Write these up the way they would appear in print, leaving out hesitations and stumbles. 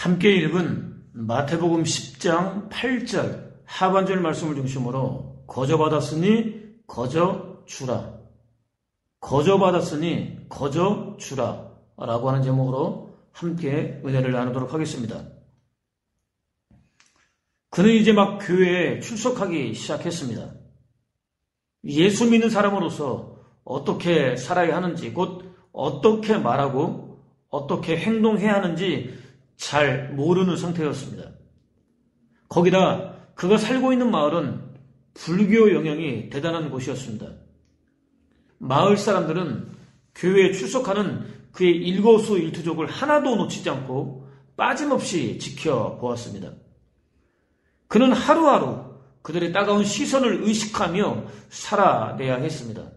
함께 읽은 마태복음 10장 8절 하반절 말씀을 중심으로 거저받았으니 거저 주라. 거저받았으니 거저 주라 라고 하는 제목으로 함께 은혜를 나누도록 하겠습니다. 그는 이제 막 교회에 출석하기 시작했습니다. 예수 믿는 사람으로서 어떻게 살아야 하는지, 곧 어떻게 말하고 어떻게 행동해야 하는지 잘 모르는 상태였습니다. 거기다 그가 살고 있는 마을은 불교 영향이 대단한 곳이었습니다. 마을 사람들은 교회에 출석하는 그의 일거수일투족을 하나도 놓치지 않고 빠짐없이 지켜보았습니다. 그는 하루하루 그들의 따가운 시선을 의식하며 살아내야 했습니다.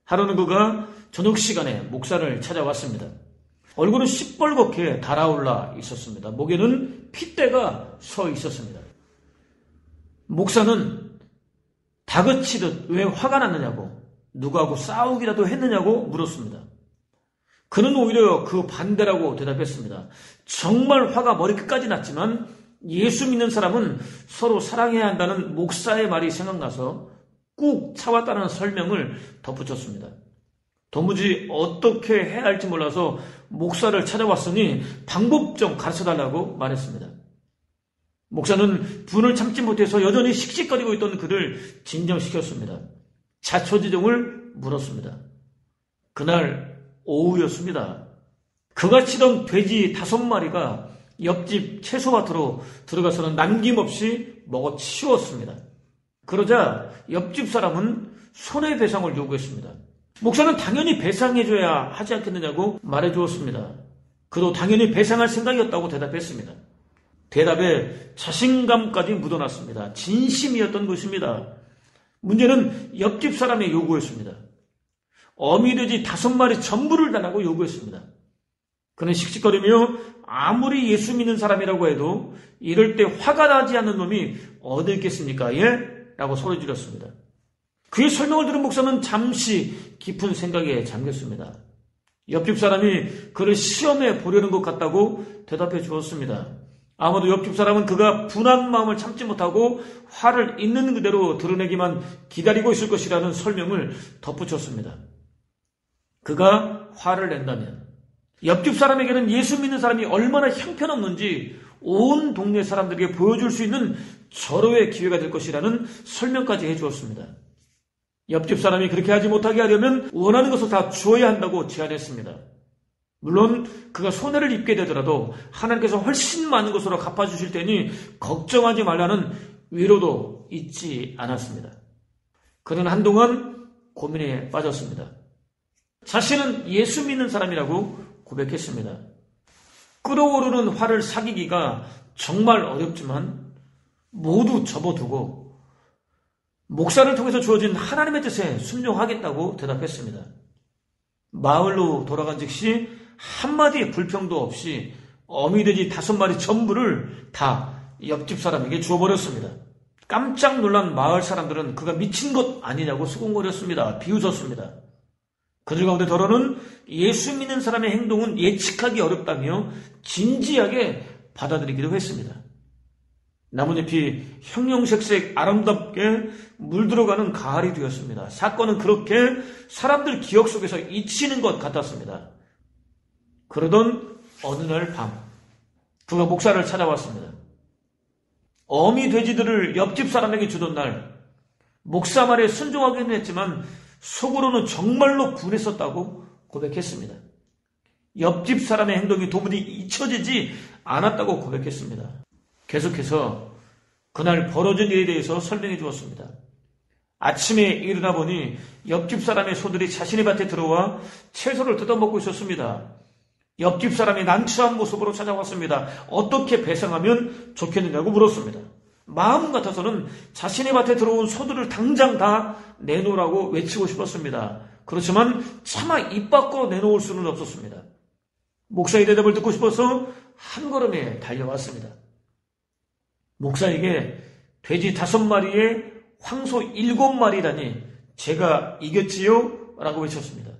하루는 그가 저녁 시간에 목사를 찾아왔습니다. 얼굴은 시뻘겋게 달아올라 있었습니다. 목에는 핏대가 서 있었습니다. 목사는 다그치듯 왜 화가 났느냐고, 누구하고 싸우기라도 했느냐고 물었습니다. 그는 오히려 그 반대라고 대답했습니다. 정말 화가 머리끝까지 났지만 예수 믿는 사람은 서로 사랑해야 한다는 목사의 말이 생각나서 꾹 참았다는 설명을 덧붙였습니다. 도무지 어떻게 해야 할지 몰라서 목사를 찾아왔으니 방법 좀 가르쳐달라고 말했습니다. 목사는 분을 참지 못해서 여전히 씩씩거리고 있던 그를 진정시켰습니다. 자초지종을 물었습니다. 그날 오후였습니다. 그가 치던 돼지 5마리가 옆집 채소밭으로 들어가서는 남김없이 먹어치웠습니다. 그러자 옆집 사람은 손해배상을 요구했습니다. 목사는 당연히 배상해줘야 하지 않겠느냐고 말해주었습니다. 그도 당연히 배상할 생각이었다고 대답했습니다. 대답에 자신감까지 묻어났습니다. 진심이었던 것입니다. 문제는 옆집 사람의 요구였습니다. 어미돼지 5마리 전부를 달라고 요구했습니다. 그는 씩씩거리며 아무리 예수 믿는 사람이라고 해도 이럴 때 화가 나지 않는 놈이 어디 있겠습니까? 예? 라고 소리 질렀습니다. 그의 설명을 들은 목사는 잠시 깊은 생각에 잠겼습니다. 옆집 사람이 그를 시험해 보려는 것 같다고 대답해 주었습니다. 아마도 옆집 사람은 그가 분한 마음을 참지 못하고 화를 있는 그대로 드러내기만 기다리고 있을 것이라는 설명을 덧붙였습니다. 그가 화를 낸다면 옆집 사람에게는 예수 믿는 사람이 얼마나 형편없는지 온 동네 사람들에게 보여줄 수 있는 절호의 기회가 될 것이라는 설명까지 해주었습니다. 옆집 사람이 그렇게 하지 못하게 하려면 원하는 것을 다 주어야 한다고 제안했습니다. 물론 그가 손해를 입게 되더라도 하나님께서 훨씬 많은 것으로 갚아주실 테니 걱정하지 말라는 위로도 잊지 않았습니다. 그는 한동안 고민에 빠졌습니다. 자신은 예수 믿는 사람이라고 고백했습니다. 끓어오르는 화를 사귀기가 정말 어렵지만 모두 접어두고 목사를 통해서 주어진 하나님의 뜻에 순종하겠다고 대답했습니다. 마을로 돌아간 즉시 한마디 불평도 없이 어미돼지 5마리 전부를 다 옆집 사람에게 주어버렸습니다. 깜짝 놀란 마을 사람들은 그가 미친 것 아니냐고 수군거렸습니다. 비웃었습니다. 그들 가운데 더러는 예수 믿는 사람의 행동은 예측하기 어렵다며 진지하게 받아들이기도 했습니다. 나뭇잎이 형형색색 아름답게 물들어가는 가을이 되었습니다. 사건은 그렇게 사람들 기억 속에서 잊히는 것 같았습니다. 그러던 어느 날 밤, 그가 목사를 찾아왔습니다. 어미 돼지들을 옆집 사람에게 주던 날, 목사 말에 순종하기는 했지만 속으로는 정말로 분했었다고 고백했습니다. 옆집 사람의 행동이 도무지 잊혀지지 않았다고 고백했습니다. 계속해서 그날 벌어진 일에 대해서 설명해 주었습니다. 아침에 일어나 보니 옆집 사람의 소들이 자신의 밭에 들어와 채소를 뜯어먹고 있었습니다. 옆집 사람이 난처한 모습으로 찾아왔습니다. 어떻게 배상하면 좋겠느냐고 물었습니다. 마음 같아서는 자신의 밭에 들어온 소들을 당장 다 내놓으라고 외치고 싶었습니다. 그렇지만 차마 입 밖으로 내놓을 수는 없었습니다. 목사의 대답을 듣고 싶어서 한 걸음에 달려왔습니다. 목사에게 돼지 5마리에 황소 7마리라니 제가 이겼지요? 라고 외쳤습니다.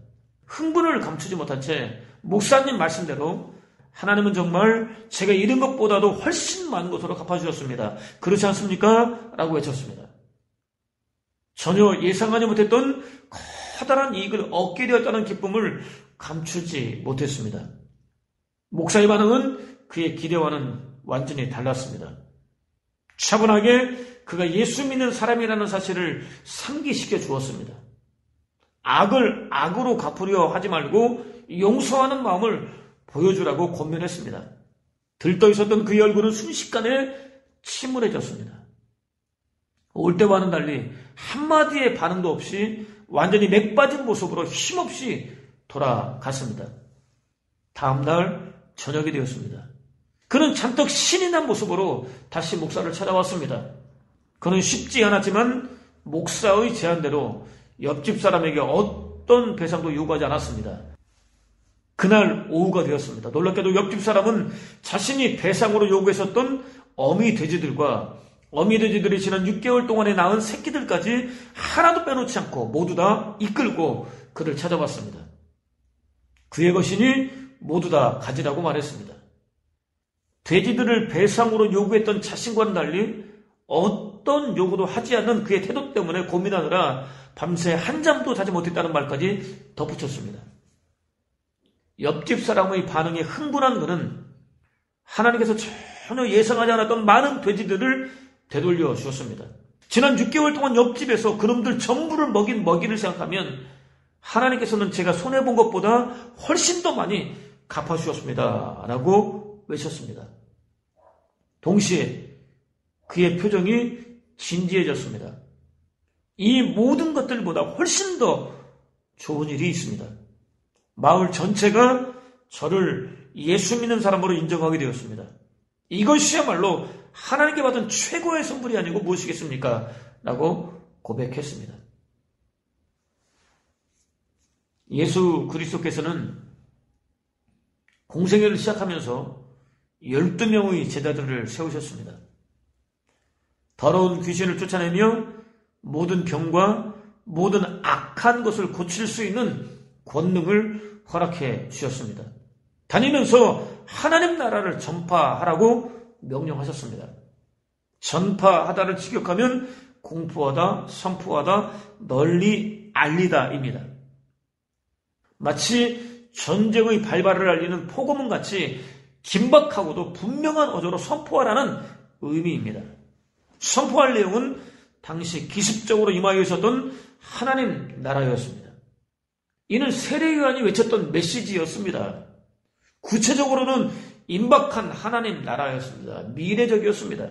흥분을 감추지 못한 채 목사님 말씀대로 하나님은 정말 제가 잃은 것보다도 훨씬 많은 것으로 갚아주셨습니다. 그렇지 않습니까? 라고 외쳤습니다. 전혀 예상하지 못했던 커다란 이익을 얻게 되었다는 기쁨을 감추지 못했습니다. 목사의 반응은 그의 기대와는 완전히 달랐습니다. 차분하게 그가 예수 믿는 사람이라는 사실을 상기시켜 주었습니다. 악을 악으로 갚으려 하지 말고 용서하는 마음을 보여주라고 권면했습니다. 들떠 있었던 그의 얼굴은 순식간에 침울해졌습니다. 올 때와는 달리 한마디의 반응도 없이 완전히 맥 빠진 모습으로 힘없이 돌아갔습니다. 다음 날 저녁이 되었습니다. 그는 잔뜩 신이 난 모습으로 다시 목사를 찾아왔습니다. 그는 쉽지 않았지만 목사의 제안대로 옆집 사람에게 어떤 배상도 요구하지 않았습니다. 그날 오후가 되었습니다. 놀랍게도 옆집 사람은 자신이 배상으로 요구했었던 어미 돼지들과 어미 돼지들이 지난 6개월 동안에 낳은 새끼들까지 하나도 빼놓지 않고 모두 다 이끌고 그를 찾아왔습니다. 그의 것이니 모두 다 가지라고 말했습니다. 돼지들을 배상으로 요구했던 자신과는 달리 어떤 요구도 하지 않는 그의 태도 때문에 고민하느라 밤새 한잠도 자지 못했다는 말까지 덧붙였습니다. 옆집 사람의 반응에 흥분한 그는 하나님께서 전혀 예상하지 않았던 많은 돼지들을 되돌려 주었습니다. 지난 6개월 동안 옆집에서 그놈들 전부를 먹인 먹이를 생각하면 하나님께서는 제가 손해본 것보다 훨씬 더 많이 갚아주셨습니다. 라고 외쳤습니다. 동시에 그의 표정이 진지해졌습니다. 이 모든 것들보다 훨씬 더 좋은 일이 있습니다. 마을 전체가 저를 예수 믿는 사람으로 인정하게 되었습니다. 이것이야말로 하나님께 받은 최고의 선물이 아니고 무엇이겠습니까? 라고 고백했습니다. 예수 그리스도께서는 공생애를 시작하면서 12명의 제자들을 세우셨습니다. 더러운 귀신을 쫓아내며 모든 병과 모든 악한 것을 고칠 수 있는 권능을 허락해 주셨습니다. 다니면서 하나님 나라를 전파하라고 명령하셨습니다. 전파하다를 직역하면 공포하다, 선포하다, 널리 알리다입니다. 마치 전쟁의 발발을 알리는 포고문같이 긴박하고도 분명한 어조로 선포하라는 의미입니다. 선포할 내용은 당시 기습적으로 임하여 있었던 하나님 나라였습니다. 이는 세례요한이 외쳤던 메시지였습니다. 구체적으로는 임박한 하나님 나라였습니다. 미래적이었습니다.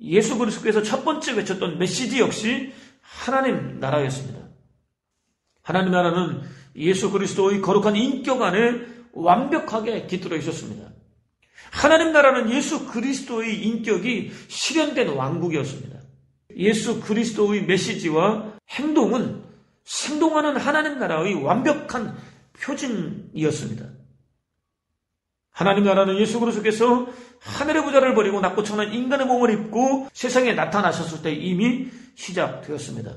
예수 그리스도께서 첫 번째 외쳤던 메시지 역시 하나님 나라였습니다. 하나님 나라는 예수 그리스도의 거룩한 인격 안에 완벽하게 깃들어 있었습니다. 하나님 나라는 예수 그리스도의 인격이 실현된 왕국이었습니다. 예수 그리스도의 메시지와 행동은 생동하는 하나님 나라의 완벽한 표징이었습니다. 하나님 나라는 예수 그리스도께서 하늘의 부자를 버리고 낮고 천한 인간의 몸을 입고 세상에 나타나셨을 때 이미 시작되었습니다.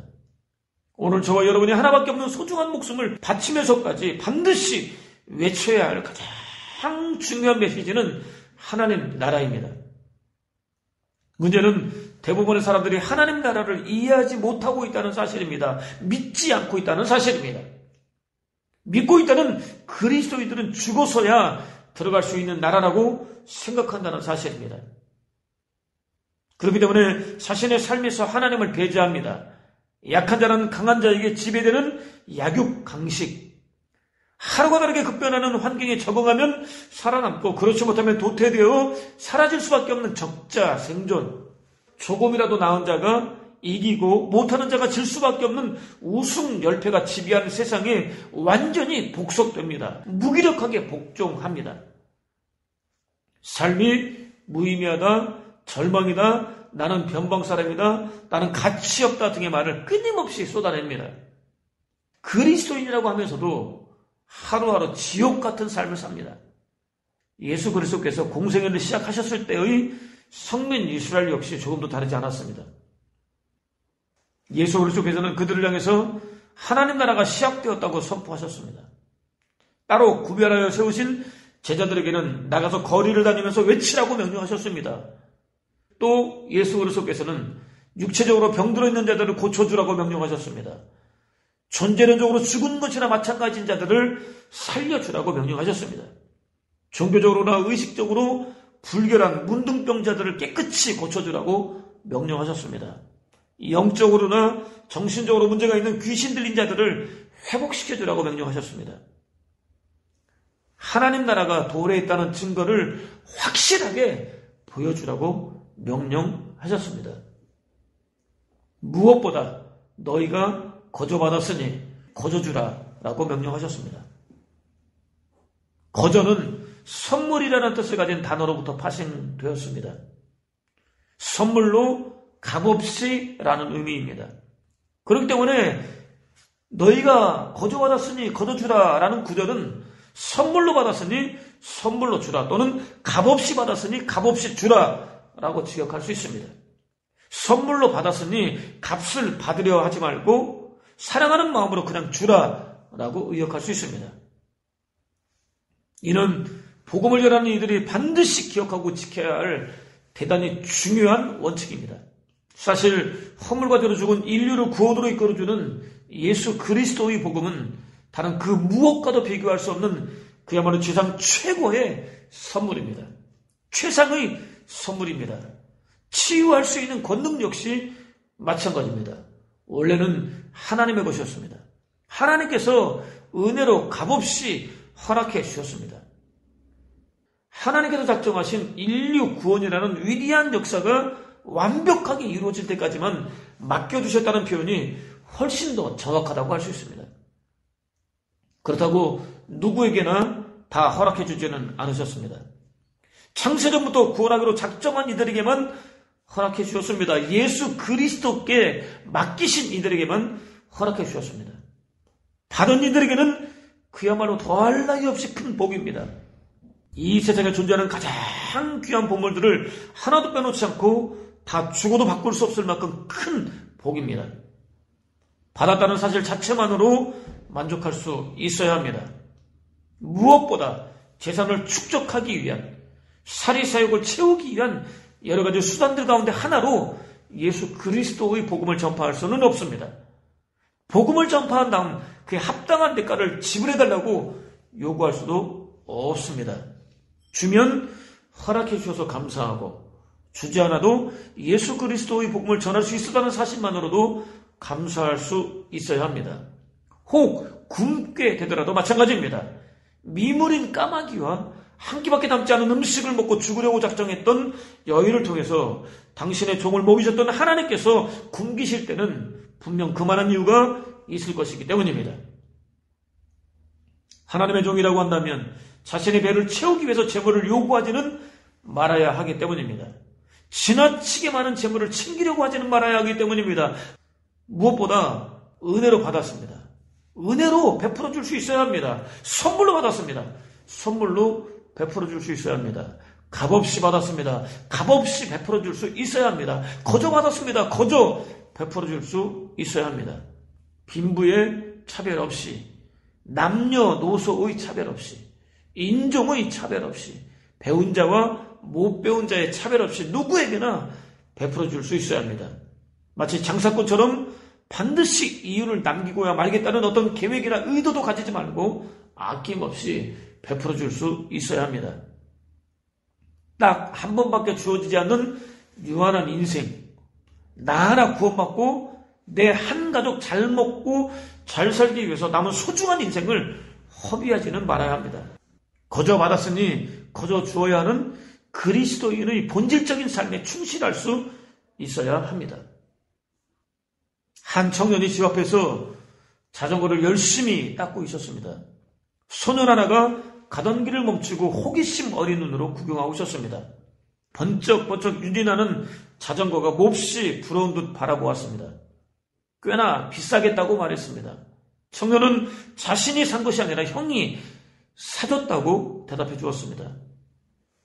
오늘 저와 여러분이 하나밖에 없는 소중한 목숨을 바치면서까지 반드시 외쳐야 할 가장 중요한 메시지는 하나님 나라입니다. 문제는 대부분의 사람들이 하나님 나라를 이해하지 못하고 있다는 사실입니다. 믿지 않고 있다는 사실입니다. 믿고 있다는 그리스도인들은 죽어서야 들어갈 수 있는 나라라고 생각한다는 사실입니다. 그렇기 때문에 자신의 삶에서 하나님을 배제합니다. 약한 자는 강한 자에게 지배되는 약육강식, 하루가 다르게 급변하는 환경에 적응하면 살아남고 그렇지 못하면 도태되어 사라질 수밖에 없는 적자 생존, 조금이라도 나은 자가 이기고 못하는 자가 질 수밖에 없는 우승열패가 지배하는 세상에 완전히 복속됩니다. 무기력하게 복종합니다. 삶이 무의미하다, 절망이다, 나는 변방사람이다, 나는 가치없다 등의 말을 끊임없이 쏟아냅니다. 그리스도인이라고 하면서도 하루하루 지옥 같은 삶을 삽니다. 예수 그리스도께서 공생애를 시작하셨을 때의 성민 이스라엘 역시 조금도 다르지 않았습니다. 예수 그리스도께서는 그들을 향해서 하나님 나라가 시작되었다고 선포하셨습니다. 따로 구별하여 세우신 제자들에게는 나가서 거리를 다니면서 외치라고 명령하셨습니다. 또 예수 그리스도께서는 육체적으로 병들어 있는 자들을 고쳐주라고 명령하셨습니다. 존재론적으로 죽은 것이나 마찬가지인 자들을 살려주라고 명령하셨습니다. 종교적으로나 의식적으로 불결한 문둥병자들을 깨끗이 고쳐주라고 명령하셨습니다. 영적으로나 정신적으로 문제가 있는 귀신 들린 자들을 회복시켜주라고 명령하셨습니다. 하나님 나라가 도래에 있다는 증거를 확실하게 보여주라고 명령하셨습니다. 무엇보다 너희가 거저받았으니 거저주라 라고 명령하셨습니다. 거저는 선물이라는 뜻을 가진 단어로부터 파생되었습니다. 선물로 값없이 라는 의미입니다. 그렇기 때문에 너희가 거저받았으니 거저주라 라는 구절은 선물로 받았으니 선물로 주라, 또는 값없이 받았으니 값없이 주라 라고 지역할 수 있습니다. 선물로 받았으니 값을 받으려 하지 말고 사랑하는 마음으로 그냥 주라 라고 의역할 수 있습니다. 이는 복음을 전하는 이들이 반드시 기억하고 지켜야 할 대단히 중요한 원칙입니다. 사실 허물과 죄로 죽은 인류를 구원으로 이끌어주는 예수 그리스도의 복음은 다른 그 무엇과도 비교할 수 없는 그야말로 지상 최고의 선물입니다. 최상의 선물입니다. 치유할 수 있는 권능 역시 마찬가지입니다. 원래는 하나님의 것이었습니다. 하나님께서 은혜로 값없이 허락해 주셨습니다. 하나님께서 작정하신 인류 구원이라는 위대한 역사가 완벽하게 이루어질 때까지만 맡겨주셨다는 표현이 훨씬 더 정확하다고 할 수 있습니다. 그렇다고 누구에게나 다 허락해 주지는 않으셨습니다. 창세전부터 구원하기로 작정한 이들에게만 허락해 주셨습니다. 예수 그리스도께 맡기신 이들에게만 허락해 주셨습니다. 받은 이들에게는 그야말로 더할 나위 없이 큰 복입니다. 이 세상에 존재하는 가장 귀한 보물들을 하나도 빼놓지 않고 다 죽어도 바꿀 수 없을 만큼 큰 복입니다. 받았다는 사실 자체만으로 만족할 수 있어야 합니다. 무엇보다 재산을 축적하기 위한, 사리사욕을 채우기 위한 여러 가지 수단들 가운데 하나로 예수 그리스도의 복음을 전파할 수는 없습니다. 복음을 전파한 다음 그에 합당한 대가를 지불해달라고 요구할 수도 없습니다. 주면 허락해 주셔서 감사하고, 주지 않아도 예수 그리스도의 복음을 전할 수 있었다는 사실만으로도 감사할 수 있어야 합니다. 혹 굶게 되더라도 마찬가지입니다. 미물인 까마귀와 한 끼밖에 남지 않은 음식을 먹고 죽으려고 작정했던 여인을 통해서 당신의 종을 먹이셨던 하나님께서 굶기실 때는 분명 그만한 이유가 있을 것이기 때문입니다. 하나님의 종이라고 한다면 자신의 배를 채우기 위해서 재물을 요구하지는 말아야 하기 때문입니다. 지나치게 많은 재물을 챙기려고 하지는 말아야 하기 때문입니다. 무엇보다 은혜로 받았습니다. 은혜로 베풀어 줄 수 있어야 합니다. 선물로 받았습니다. 선물로 베풀어 줄 수 있어야 합니다. 값없이 받았습니다. 값없이 베풀어 줄 수 있어야 합니다. 거저 받았습니다. 거저 베풀어 줄 수 있어야 합니다. 빈부의 차별 없이, 남녀노소의 차별 없이, 인종의 차별 없이, 배운 자와 못 배운 자의 차별 없이 누구에게나 베풀어 줄 수 있어야 합니다. 마치 장사꾼처럼 반드시 이유를 남기고야 말겠다는 어떤 계획이나 의도도 가지지 말고 아낌없이 베풀어 줄 수 있어야 합니다. 딱 한 번밖에 주어지지 않는 유한한 인생, 나 하나 구원받고 내 한 가족 잘 먹고 잘 살기 위해서 남은 소중한 인생을 허비하지는 말아야 합니다. 거저 받았으니 거저 주어야 하는 그리스도인의 본질적인 삶에 충실할 수 있어야 합니다. 한 청년이 집 앞에서 자전거를 열심히 닦고 있었습니다. 소년 하나가 가던 길을 멈추고 호기심 어린 눈으로 구경하고 있었습니다. 번쩍번쩍 윤이 나는 자전거가 몹시 부러운 듯 바라보았습니다. 꽤나 비싸겠다고 말했습니다. 청년은 자신이 산 것이 아니라 형이 사줬다고 대답해 주었습니다.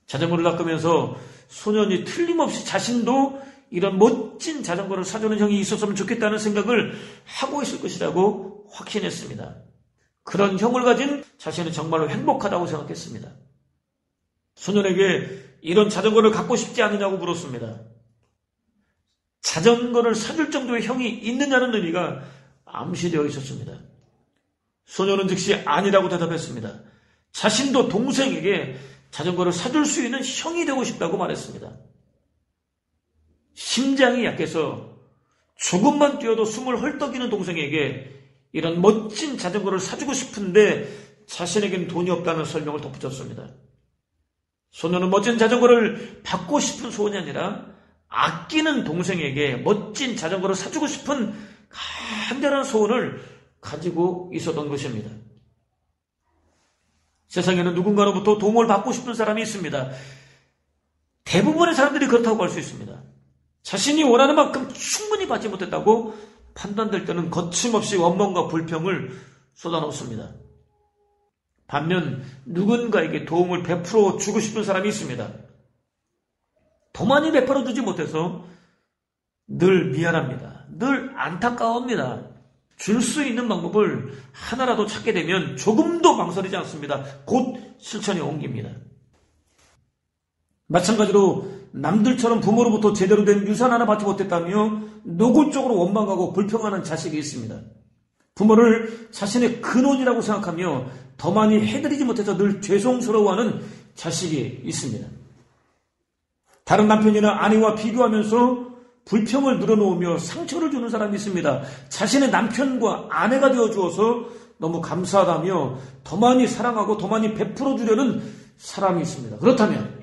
자전거를 닦으면서 소년이 틀림없이 자신도 이런 멋진 자전거를 사주는 형이 있었으면 좋겠다는 생각을 하고 있을 것이라고 확신했습니다. 그런 형을 가진 자신은 정말로 행복하다고 생각했습니다. 소년에게 이런 자전거를 갖고 싶지 않느냐고 물었습니다. 자전거를 사줄 정도의 형이 있느냐는 의미가 암시되어 있었습니다. 소년은 즉시 아니라고 대답했습니다. 자신도 동생에게 자전거를 사줄 수 있는 형이 되고 싶다고 말했습니다. 심장이 약해서 조금만 뛰어도 숨을 헐떡이는 동생에게 이런 멋진 자전거를 사주고 싶은데 자신에겐 돈이 없다는 설명을 덧붙였습니다. 소년은 멋진 자전거를 받고 싶은 소원이 아니라 아끼는 동생에게 멋진 자전거를 사주고 싶은 간절한 소원을 가지고 있었던 것입니다. 세상에는 누군가로부터 도움을 받고 싶은 사람이 있습니다. 대부분의 사람들이 그렇다고 할 수 있습니다. 자신이 원하는 만큼 충분히 받지 못했다고 판단될 때는 거침없이 원망과 불평을 쏟아놓습니다. 반면 누군가에게 도움을 베풀어 주고 싶은 사람이 있습니다. 더 많이 베풀어 주지 못해서 늘 미안합니다. 늘 안타까워합니다. 줄 수 있는 방법을 하나라도 찾게 되면 조금도 망설이지 않습니다. 곧 실천에 옮깁니다. 마찬가지로 남들처럼 부모로부터 제대로 된 유산 하나 받지 못했다며 노골적으로 원망하고 불평하는 자식이 있습니다. 부모를 자신의 근원이라고 생각하며 더 많이 해드리지 못해서 늘 죄송스러워하는 자식이 있습니다. 다른 남편이나 아내와 비교하면서 불평을 늘어놓으며 상처를 주는 사람이 있습니다. 자신의 남편과 아내가 되어주어서 너무 감사하다며 더 많이 사랑하고 더 많이 베풀어 주려는 사람이 있습니다. 그렇다면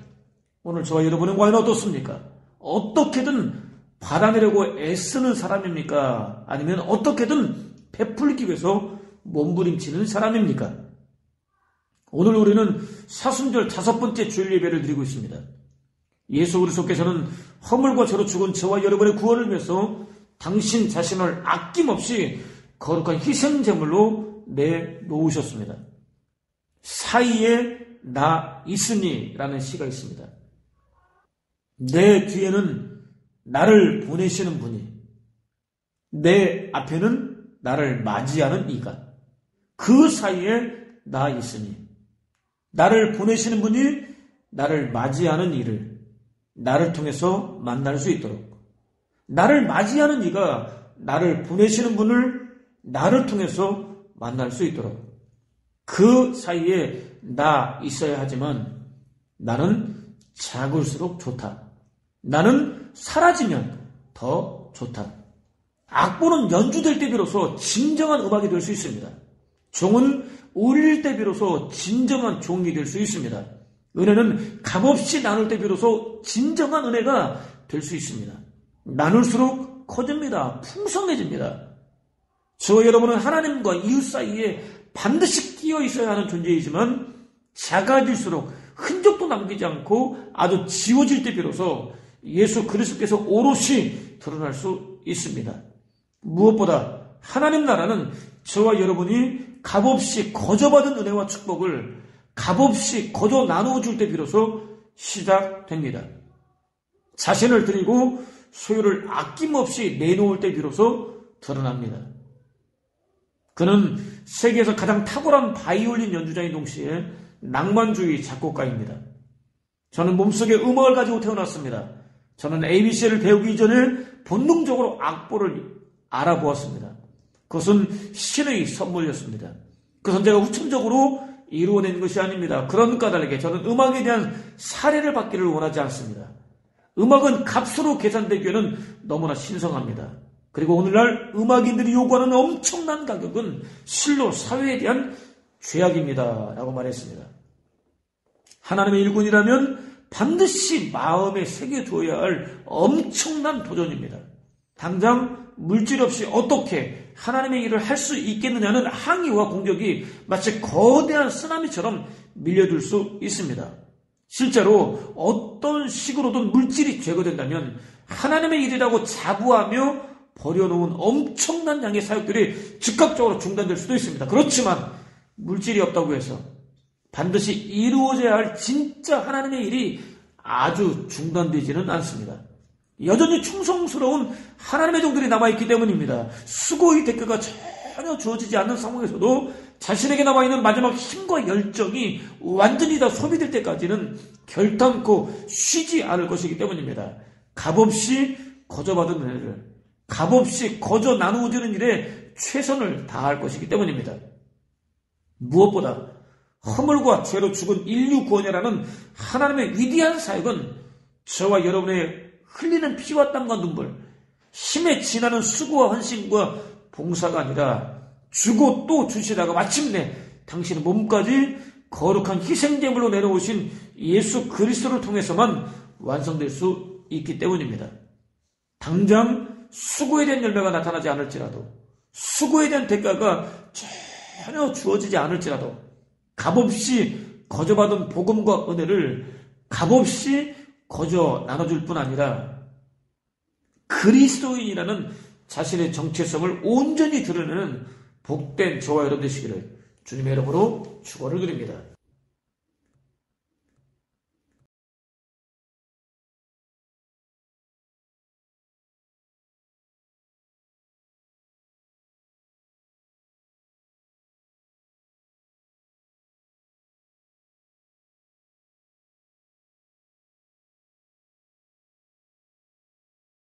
오늘 저와 여러분은 과연 어떻습니까? 어떻게든 받아내려고 애쓰는 사람입니까? 아니면 어떻게든 베풀기 위해서 몸부림치는 사람입니까? 오늘 우리는 사순절 5번째 주일 예배를 드리고 있습니다. 예수 그리스도께서는 허물과 죄로 죽은 저와 여러분의 구원을 위해서 당신 자신을 아낌없이 거룩한 희생제물로 내놓으셨습니다. 사이에 나 있으니 라는 시가 있습니다. 내 뒤에는 나를 보내시는 분이, 내 앞에는 나를 맞이하는 이가, 그 사이에 나 있으니 나를 보내시는 분이 나를 맞이하는 이를 나를 통해서 만날 수 있도록, 나를 맞이하는 이가 나를 보내시는 분을 나를 통해서 만날 수 있도록, 그 사이에 나 있어야 하지만 나는 작을수록 좋다. 나는 사라지면 더 좋다. 악보는 연주될 때 비로소 진정한 음악이 될 수 있습니다. 종은 울릴 때 비로소 진정한 종이 될 수 있습니다. 은혜는 값없이 나눌 때 비로소 진정한 은혜가 될 수 있습니다. 나눌수록 커집니다. 풍성해집니다. 저와 여러분은 하나님과 이웃 사이에 반드시 끼어 있어야 하는 존재이지만 작아질수록 흔적도 남기지 않고 아주 지워질 때 비로소 예수 그리스도께서 오롯이 드러날 수 있습니다. 무엇보다 하나님 나라는 저와 여러분이 값없이 거저받은 은혜와 축복을 값없이 거저 나누어 줄 때 비로소 시작됩니다. 자신을 드리고 소유를 아낌없이 내놓을 때 비로소 드러납니다. 그는 세계에서 가장 탁월한 바이올린 연주자인 동시에 낭만주의 작곡가입니다. 저는 몸속에 음악을 가지고 태어났습니다. 저는 ABC를 배우기 이전에 본능적으로 악보를 알아보았습니다. 그것은 신의 선물이었습니다. 그것은 제가 후천적으로 이루어낸 것이 아닙니다. 그런 까닭에 저는 음악에 대한 사례를 받기를 원하지 않습니다. 음악은 값으로 계산되기에는 너무나 신성합니다. 그리고 오늘날 음악인들이 요구하는 엄청난 가격은 실로 사회에 대한 죄악입니다. 라고 말했습니다. 하나님의 일꾼이라면 반드시 마음에 새겨두어야 할 엄청난 도전입니다. 당장 물질 없이 어떻게 하나님의 일을 할 수 있겠느냐는 항의와 공격이 마치 거대한 쓰나미처럼 밀려들 수 있습니다. 실제로 어떤 식으로든 물질이 제거된다면 하나님의 일이라고 자부하며 버려놓은 엄청난 양의 사역들이 즉각적으로 중단될 수도 있습니다. 그렇지만 물질이 없다고 해서 반드시 이루어져야 할 진짜 하나님의 일이 아주 중단되지는 않습니다. 여전히 충성스러운 하나님의 종들이 남아있기 때문입니다. 수고의 대가가 전혀 주어지지 않는 상황에서도 자신에게 남아있는 마지막 힘과 열정이 완전히 다 소비될 때까지는 결탄코 쉬지 않을 것이기 때문입니다. 값없이 거저받은 은혜를 값없이 거저 나누어주는 일에 최선을 다할 것이기 때문입니다. 무엇보다 허물과 죄로 죽은 인류 구원이라는 하나님의 위대한 사역은 저와 여러분의 흘리는 피와 땀과 눈물, 힘에 지나는 수고와 헌신과 봉사가 아니라 주고 또 주시다가 마침내 당신의 몸까지 거룩한 희생제물로 내려오신 예수 그리스도를 통해서만 완성될 수 있기 때문입니다. 당장 수고에 대한 열매가 나타나지 않을지라도, 수고에 대한 대가가 전혀 주어지지 않을지라도 값없이 거저받은 복음과 은혜를 값없이 거저 나눠줄 뿐 아니라 그리스도인이라는 자신의 정체성을 온전히 드러내는 복된 저와 여러분 되시기를 주님의 이름으로 축원을 드립니다.